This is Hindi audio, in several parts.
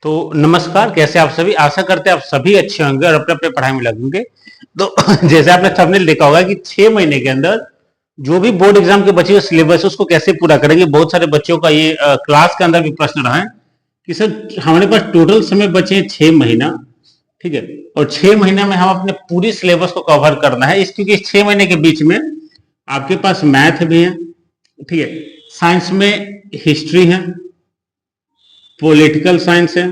तो नमस्कार, कैसे आप सभी। आशा करते हैं आप सभी अच्छे होंगे और अपने अपने पढ़ाई में लगेंगे। तो जैसे आपने थंबनेल देखा होगा कि 6 महीने के अंदर जो भी बोर्ड एग्जाम के बचे हुए सिलेबस है उसको कैसे पूरा करेंगे। बहुत सारे बच्चों का ये क्लास के अंदर भी प्रश्न रहा है कि सर हमारे पास टोटल समय बचे हैं 6 महीना, ठीक है, और 6 महीना में हम अपने पूरी सिलेबस को कवर करना है। क्योंकि इस 6 महीने के बीच में आपके पास मैथ भी है, ठीक है, साइंस में हिस्ट्री है, पॉलिटिकल साइंस है,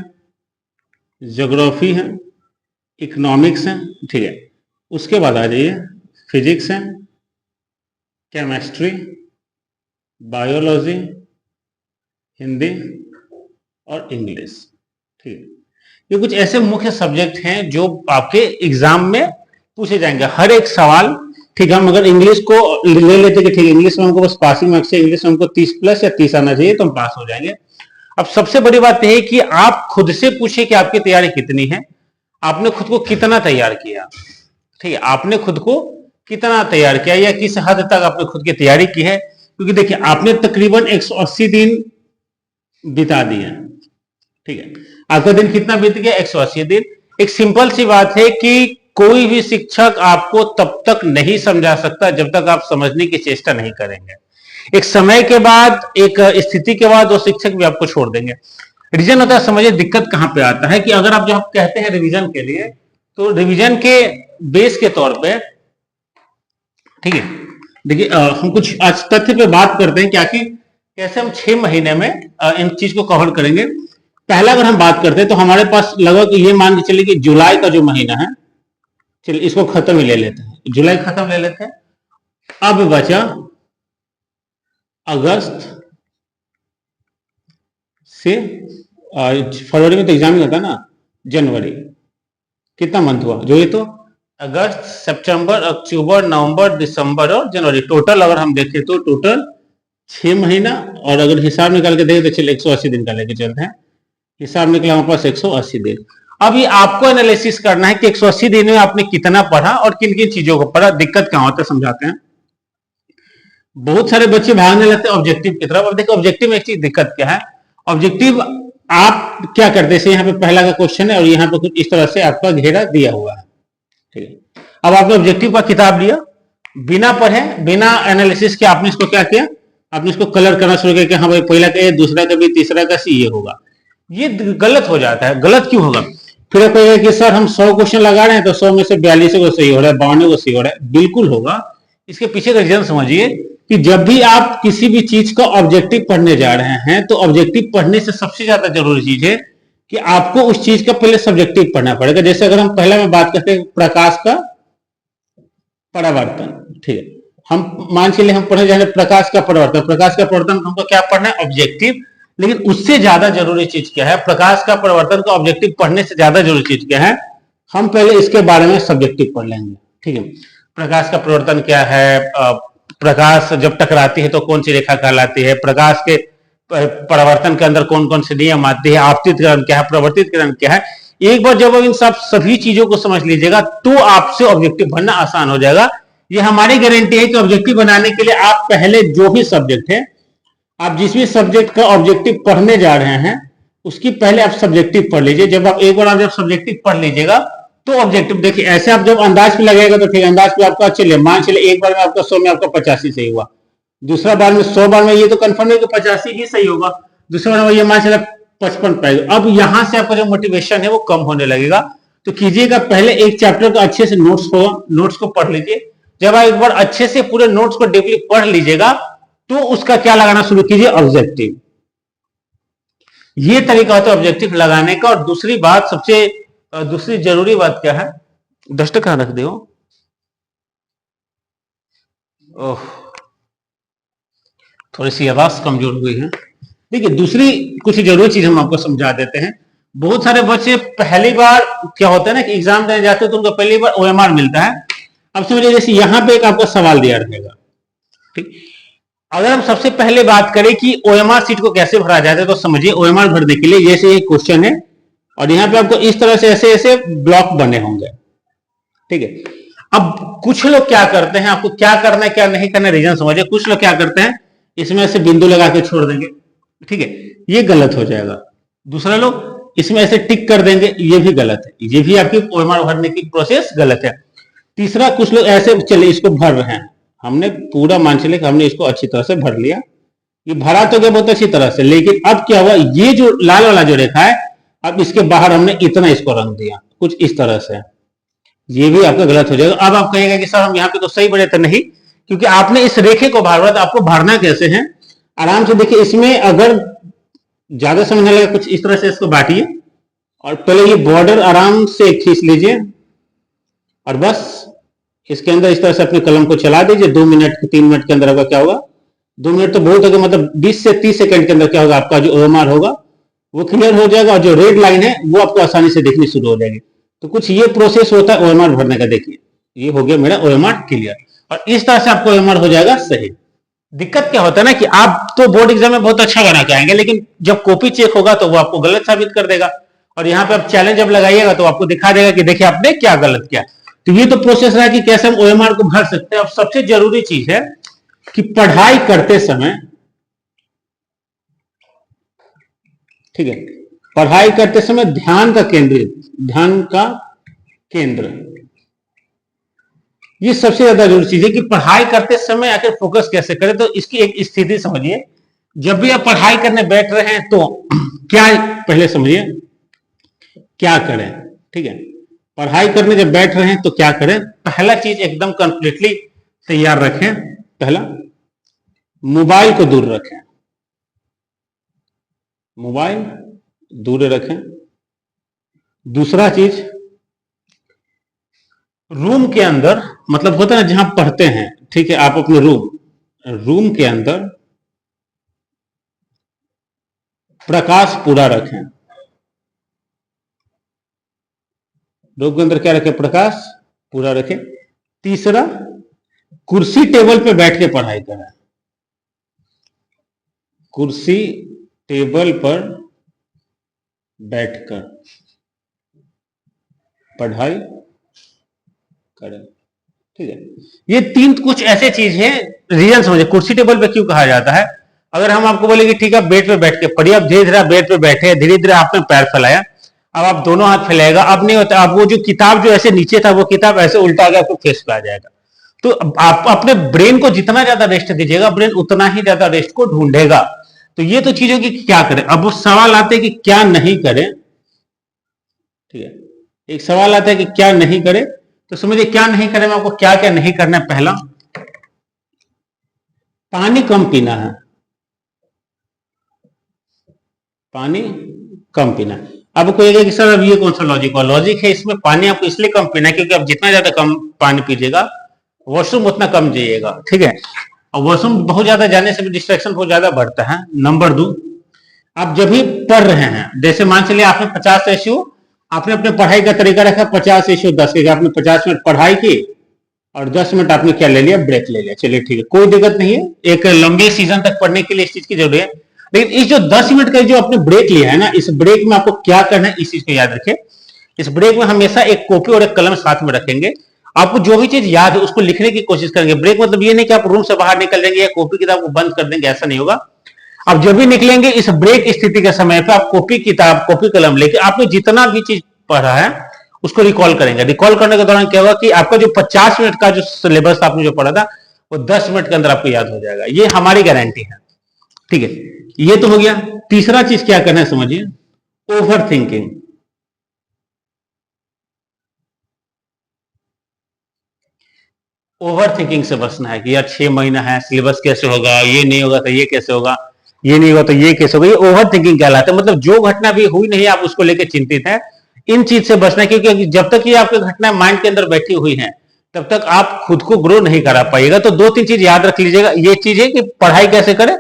ज्योग्राफी है, इकोनॉमिक्स है, ठीक है। उसके बाद आ जाइए फिजिक्स है, केमिस्ट्री, बायोलॉजी, हिंदी और इंग्लिश, ठीक है। ये कुछ ऐसे मुख्य सब्जेक्ट हैं जो आपके एग्जाम में पूछे जाएंगे। हर एक सवाल, ठीक है, हम अगर इंग्लिश को ले लेते कि ठीक है इंग्लिश में हमको बस पासिंग मार्क्स है, इंग्लिश में हमको 30 प्लस या 30 आना चाहिए तो हम पास हो जाएंगे। अब सबसे बड़ी बात यह है कि आप खुद से पूछिए कि आपकी तैयारी कितनी है, आपने खुद को कितना तैयार किया, ठीक है, आपने खुद को कितना तैयार किया या किस हद तक आपने खुद की तैयारी की है। क्योंकि देखिए आपने तकरीबन 180 दिन बिता दिए, ठीक है, आपका दिन कितना बीत गया, 180 दिन। एक सिंपल सी बात है कि कोई भी शिक्षक आपको तब तक नहीं समझा सकता जब तक आप समझने की चेष्टा नहीं करेंगे। एक समय के बाद, एक स्थिति के बाद वो शिक्षक भी आपको छोड़ देंगे। रीजन होता है, समझिए दिक्कत कहां पे आता है कि अगर आप जो आप कहते हैं रिवीजन के लिए, तो रिवीजन के बेस के तौर पे, ठीक है, देखिए हम कुछ आज तथ्य पे बात करते हैं कि आखिर कैसे हम 6 महीने में इन चीज को कवर करेंगे। पहला अगर हम बात करते हैं तो हमारे पास लगभग ये मान के चलिए कि जुलाई का जो महीना है, चलिए इसको खत्म ही ले लेते हैं, जुलाई खत्म ले लेते हैं। अब बचा अगस्त से फरवरी में तो एग्जाम ही होता है ना, जनवरी, कितना मंथ हुआ जो ये, तो अगस्त, सितंबर, अक्टूबर, नवंबर, दिसंबर और जनवरी, टोटल अगर हम देखें तो टोटल 6 महीना। और अगर हिसाब निकाल के देखें तो चलिए 180 दिन का लेके चलते हैं, हिसाब निकला हमारे पास 180 दिन। अब ये आपको एनालिसिस करना है कि 180 दिन में आपने कितना पढ़ा और किन किन चीजों को पढ़ा। दिक्कत क्या होता है समझाते हैं। बहुत सारे बच्चे भागने लगते हैं ऑब्जेक्टिव की तरफ। अब देखो ऑब्जेक्टिव में एक चीज दिक्कत क्या है, ऑब्जेक्टिव आप क्या करते हैं, यहाँ पे पहला का क्वेश्चन है और यहाँ पे कुछ इस तरह से आपका घेरा दिया हुआ है, ठीक है। अब आपने ऑब्जेक्टिव का किताब लिया, बिना पढ़े बिना एनालिसिस के आपने इसको क्या किया, आपने इसको कलर करना शुरू किया कि हाँ भाई पहला का ए, दूसरा का बी, तीसरा का सी, ये होगा। ये गलत हो जाता है। गलत क्यों होगा? फिर कहेगा कि सर हम 100 क्वेश्चन लगा रहे हैं तो 100 में से 42 को सही हो रहा है, 52 को सही हो रहा है। बिल्कुल होगा। इसके पीछे का रीजन समझिए कि जब भी आप किसी भी चीज का ऑब्जेक्टिव पढ़ने जा रहे हैं तो ऑब्जेक्टिव पढ़ने से सबसे ज्यादा जरूरी चीज है कि आपको उस चीज का पहले सब्जेक्टिव पढ़ना पड़ेगा। जैसे अगर हम पहला में बात करते हैं प्रकाश का परावर्तन, ठीक है, हम मान के लिए हम पढ़ने जा रहे हैं प्रकाश का परावर्तन। प्रकाश का परावर्तन हमको क्या पढ़ना है, ऑब्जेक्टिव। लेकिन उससे ज्यादा जरूरी चीज क्या है, प्रकाश का परावर्तन का ऑब्जेक्टिव पढ़ने से ज्यादा जरूरी चीज क्या है, हम पहले इसके बारे में सब्जेक्टिव पढ़ लेंगे, ठीक है। प्रकाश का परावर्तन क्या है, प्रकाश जब टकराती है तो कौन सी रेखा कहलाती है, प्रकाश के परावर्तन के अंदर कौन कौन से नियम आते हैं, आपतित किरण क्या है, प्रवर्तित किरण क्या है। एक बार जब आप इन सब सभी चीजों को समझ लीजिएगा तो आपसे ऑब्जेक्टिव बनना आसान हो जाएगा। ये हमारी गारंटी है कि ऑब्जेक्टिव बनाने के लिए आप पहले जो भी सब्जेक्ट है, आप जिस भी सब्जेक्ट का ऑब्जेक्टिव पढ़ने जा रहे हैं उसकी पहले आप सब्जेक्टिव पढ़ लीजिए। जब आप एक बार आप जब सब्जेक्टिव पढ़ लीजिएगा तो ऑब्जेक्टिव, देखिए ऐसे आप जब अंदाज पे लगाएगा तो ठीक, अंदाज पे आपका चलिए मान चलिए एक बार में आपका 100 में आपका 85 सही हुआ, दूसरा बार में 100 बार में ये तो कंफर्म है कि 85 ही सही होगा, दूसरा बार में ये मान चलिए 55 पाएगा। अब यहां से आपका जो मोटिवेशन है वो कम होने लगेगा। तो कीजिएगा पहले एक चैप्टर का अच्छे से नोट्स को पढ़ लीजिए। जब आप एक बार अच्छे से पूरे नोट्स को डीपली पढ़ लीजिएगा तो उसका क्या लगाना शुरू कीजिए, ऑब्जेक्टिव। ये तरीका होता है ऑब्जेक्टिव लगाने का। और दूसरी बात, दूसरी जरूरी बात क्या है, दस्टक कहां रख दे, थोड़ी सी आवाज कमजोर हुई है। देखिए दूसरी कुछ जरूरी चीज हम आपको समझा देते हैं। बहुत सारे बच्चे पहली बार क्या होता है ना कि एग्जाम देने जाते हैं तो उनको पहली बार ओएमआर मिलता है। अब समझिए जैसे यहां पे एक आपका सवाल दिया रहेगा, ठीक, अगर हम सबसे पहले बात करें कि ओएमआर सीट को कैसे भरा जाता है तो समझिए ओएमआर भरने के लिए जैसे एक क्वेश्चन है और यहां पे आपको इस तरह से ऐसे ऐसे ब्लॉक बने होंगे, ठीक है। अब कुछ लोग क्या करते हैं, आपको क्या करना है क्या नहीं करना है रीजन समझिए। कुछ लोग क्या करते हैं, इसमें से बिंदु लगा के छोड़ देंगे, ठीक है, ये गलत हो जाएगा। दूसरा लोग इसमें ऐसे टिक कर देंगे, ये भी गलत है, ये भी आपकी ओएमआर भरने की प्रोसेस गलत है। तीसरा, कुछ लोग ऐसे चले इसको भर रहे हैं, हमने पूरा मान चले कि हमने इसको अच्छी तरह से भर लिया, ये भरा तो गया बहुत अच्छी तरह से, लेकिन अब क्या हुआ, ये जो लाल वाला जो रेखा है, अब इसके बाहर हमने इतना इसको रंग दिया कुछ इस तरह से, ये भी आपका गलत हो जाएगा। अब आप कहेंगे कि सर हम यहाँ पे तो सही बढ़े थे, नहीं, क्योंकि आपने इस रेखे को भर रहा था, आपको भरना कैसे है, आराम से देखिए, इसमें अगर ज्यादा समय नहीं लगेगा, कुछ इस तरह से इसको बांटिए और पहले ये बॉर्डर आराम से खींच लीजिए और बस इसके अंदर इस तरह से अपने कलम को चला दीजिए। 2 मिनट 3 मिनट के अंदर आपका क्या होगा, 2 मिनट तो बहुत हो गया, मतलब 20 से 30 सेकंड के अंदर क्या होगा, आपका जो ओएमआर होगा वो क्लियर हो जाएगा और जो रेड लाइन है वो आपको आसानी से दिखनी शुरू हो जाएगी। तो कुछ ये प्रोसेस होता है ओएमआर भरने का। देखिए ये हो गया मेरा ओएमआर क्लियर, और इस तरह से आपको ओएमआर हो जाएगा सही। दिक्कत क्या होता है ना कि आप तो बोर्ड एग्जाम में बहुत अच्छा बना के आएंगे, लेकिन जब कॉपी चेक होगा तो वो आपको गलत साबित कर देगा, और यहाँ पे आप चैलेंज जब लगाइएगा तो आपको दिखा देगा कि देखिए आपने क्या गलत किया। तो ये तो प्रोसेस रहा कि कैसे हम ओएमआर को भर सकते हैं। अब सबसे जरूरी चीज है कि पढ़ाई करते समय, ठीक है, पढ़ाई करते समय ध्यान का केंद्र, ये सबसे ज्यादा जरूरी चीज है कि पढ़ाई करते समय आखिर फोकस कैसे करें। तो इसकी एक स्थिति समझिए, जब भी आप पढ़ाई करने बैठ रहे हैं तो क्या, पहले समझिए क्या करें, ठीक है, पढ़ाई करने जब बैठ रहे हैं तो क्या करें। पहला चीज एकदम कंप्लीटली तैयार रखें, पहला मोबाइल को दूर रखें, मोबाइल दूर रखें। दूसरा चीज, रूम के अंदर, मतलब होता है ना जहां पढ़ते हैं, ठीक है, आप अपने रूम के अंदर प्रकाश पूरा रखें। रूम के अंदर क्या रखें, प्रकाश पूरा रखें। तीसरा, कुर्सी टेबल पे बैठ के पढ़ाई करें, कुर्सी टेबल पर बैठकर पढ़ाई करें, ठीक है। ये 3 कुछ ऐसे चीज हैं, रीजन समझिए कुर्सी टेबल पे क्यों कहा जाता है। अगर हम आपको बोले कि ठीक है बेड पे बैठ के पढ़िए, अब धीरे धीरे बेड पे बैठे, धीरे धीरे आपने पैर फैलाया, अब आप दोनों हाथ फैलाएगा, अब नहीं होता, अब वो जो किताब जो ऐसे नीचे था वो किताब ऐसे उल्टा गया, आपको फेस पे आ जाएगा। तो आप अपने ब्रेन को जितना ज्यादा रेस्ट दीजिएगा, ब्रेन उतना ही ज्यादा रेस्ट को ढूंढेगा। तो ये तो चीजों की क्या करें। अब वो सवाल आते हैं कि क्या नहीं करें, ठीक है, एक सवाल आता है कि क्या नहीं करें, तो समझिए क्या नहीं करें, मैं आपको क्या क्या नहीं करना है। पहला, पानी कम पीना है, पानी कम पीना। अब कहेगा कि सर अब ये कौन सा लॉजिक है, लॉजिक है इसमें, पानी आपको इसलिए कम पीना है क्योंकि आप जितना ज्यादा कम पानी पीजिएगा वॉशरूम उतना कम जाइएगा, ठीक है, और वॉशरूम बहुत ज्यादा जाने से भी डिस्ट्रैक्शन बहुत ज्यादा बढ़ता है। नंबर 2, आप जब भी पढ़ रहे हैं, जैसे मान चलिए आपने 50 रेशियो, आपने अपने पढ़ाई का तरीका रखा 50:10 के, आपने 50 मिनट पढ़ाई की और 10 मिनट आपने क्या ले लिया, ब्रेक ले लिया, चलिए ठीक है, कोई दिक्कत नहीं है, एक लंबे सीजन तक पढ़ने के लिए इस चीज की जरूरत है। लेकिन इस जो 10 मिनट का जो आपने ब्रेक लिया है ना, इस ब्रेक में आपको क्या करना है, इस चीज को याद रखें। इस ब्रेक में हमेशा एक कॉपी और एक कलम साथ में रखेंगे, आपको जो भी चीज याद है उसको लिखने की कोशिश करेंगे। ब्रेक मतलब ये नहीं कि आप रूम से बाहर निकल जाएंगे या कॉपी किताब को बंद कर देंगे, ऐसा नहीं होगा। अब जब भी निकलेंगे इस ब्रेक स्थिति के समय पे आप कॉपी किताब कॉपी कलम लेके आपने जितना भी चीज पढ़ा है उसको रिकॉल करेंगे। रिकॉल करने के दौरान क्या होगा कि आपका जो 50 मिनट का जो सिलेबस आपने जो पढ़ा था वो 10 मिनट के अंदर आपको याद हो जाएगा, ये हमारी गारंटी है, ठीक है। ये तो हो गया। तीसरा चीज क्या करना है समझिए, ओवर थिंकिंग। ओवर थिंकिंग से बचना है कि यार 6 महीना है, सिलेबस कैसे होगा, ये नहीं होगा तो ये कैसे होगा, ये नहीं होगा तो ये कैसे होगा, ये ओवर थिंकिंग कहलाता है। मतलब जो घटना भी हुई नहीं आप उसको लेकर चिंतित है, इन चीज से बचना है, क्योंकि जब तक ये आपकी घटना माइंड के अंदर बैठी हुई है तब तक आप खुद को ग्रो नहीं करा पाइएगा। तो 2-3 चीज याद रख लीजिएगा। ये चीज है कि पढ़ाई कैसे करें।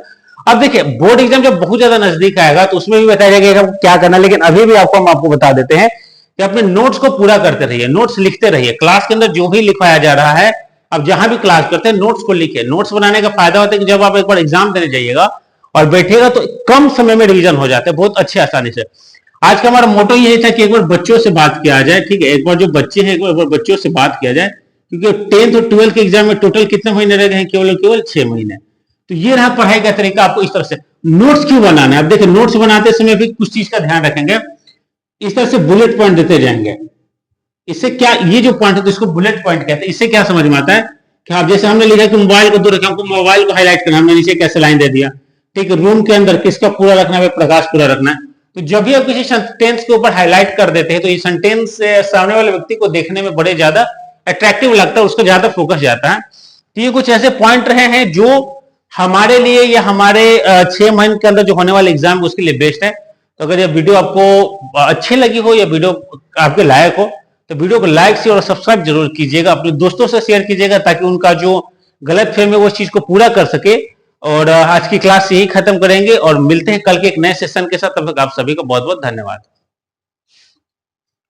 अब देखिए बोर्ड एग्जाम जब बहुत ज्यादा नजदीक आएगा तो उसमें भी बताया जाएगा क्या करना, लेकिन अभी भी हम आपको बता देते हैं कि अपने नोट्स को पूरा करते रहिए, नोट्स लिखते रहिए। क्लास के अंदर जो भी लिखवाया जा रहा है, अब जहां भी क्लास करते हैं नोट्स को लिखे। नोट्स बनाने का फायदा होता है कि जब आप एक बार एग्जाम देने जाइएगा और बैठिएगा तो कम समय में रिवीजन हो जाता है बहुत अच्छे आसानी से। आज का हमारा मोटो यही था कि एक बार बच्चों से बात किया जाए, ठीक है, एक बार जो बच्चे हैं एक बार बच्चों से बात किया जाए, क्योंकि 10th और 12th के एग्जाम में टोटल कितने महीने रह गए हैं, केवल 6 महीने। तो ये रहा पढ़ाई का तरीका। आपको इस तरह से नोट्स क्यों बनाना है। अब देखिए नोट्स बनाते समय भी कुछ चीज का ध्यान रखेंगे। इस तरह से बुलेट पॉइंट देते जाएंगे। इससे क्या, ये जो पॉइंट है तो इसको बुलेट पॉइंट कहते हैं। इससे क्या समझ में आता है कि आप जैसे हमने लिखा कि मोबाइल को दूर रखें, हमको मोबाइल को हाईलाइट करना, हमने नीचे कैसे लाइन दे दिया, ठीक है। रूम के अंदर किसका पूरा रखना है, प्रकाश पूरा रखना है। तो जब भी आप किसी सेंटेंस के ऊपर हाईलाइट कर देते हैं तो ये सेंटेंस सामने वाले व्यक्ति को देखने में बड़े ज्यादा अट्रैक्टिव लगता है, उसका ज्यादा फोकस जाता है। तो ये कुछ ऐसे पॉइंट रहे हैं जो हमारे लिए या हमारे 6 महीने के अंदर जो होने वाले एग्जाम उसके लिए बेस्ट है। तो अगर ये वीडियो आपको अच्छी लगी हो या वीडियो आपके लायक हो तो वीडियो को लाइक शेयर और सब्सक्राइब जरूर कीजिएगा, अपने दोस्तों से शेयर कीजिएगा ताकि उनका जो गलत फहमी है वो चीज को पूरा कर सके। और आज की क्लास यही खत्म करेंगे और मिलते हैं कल के एक नए सेशन के साथ। तब तक आप सभी को बहुत बहुत धन्यवाद।